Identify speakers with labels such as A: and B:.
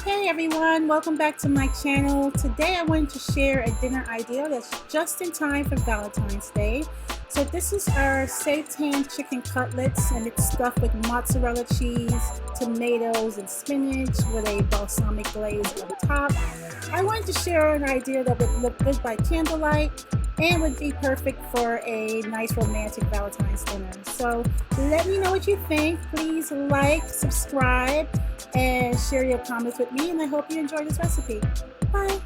A: Hey everyone, welcome back to my channel. Today I wanted to share a dinner idea that's just in time for Valentine's Day. So this is our seitan chicken cutlets, and it's stuffed with mozzarella cheese, tomatoes, and spinach with a balsamic glaze on top. I wanted to share an idea that would look good by candlelight and would be perfect for a nice romantic Valentine's dinner. So let me know what you think. Please like, subscribe, and share your comments with me, and I hope you enjoy this recipe. Bye!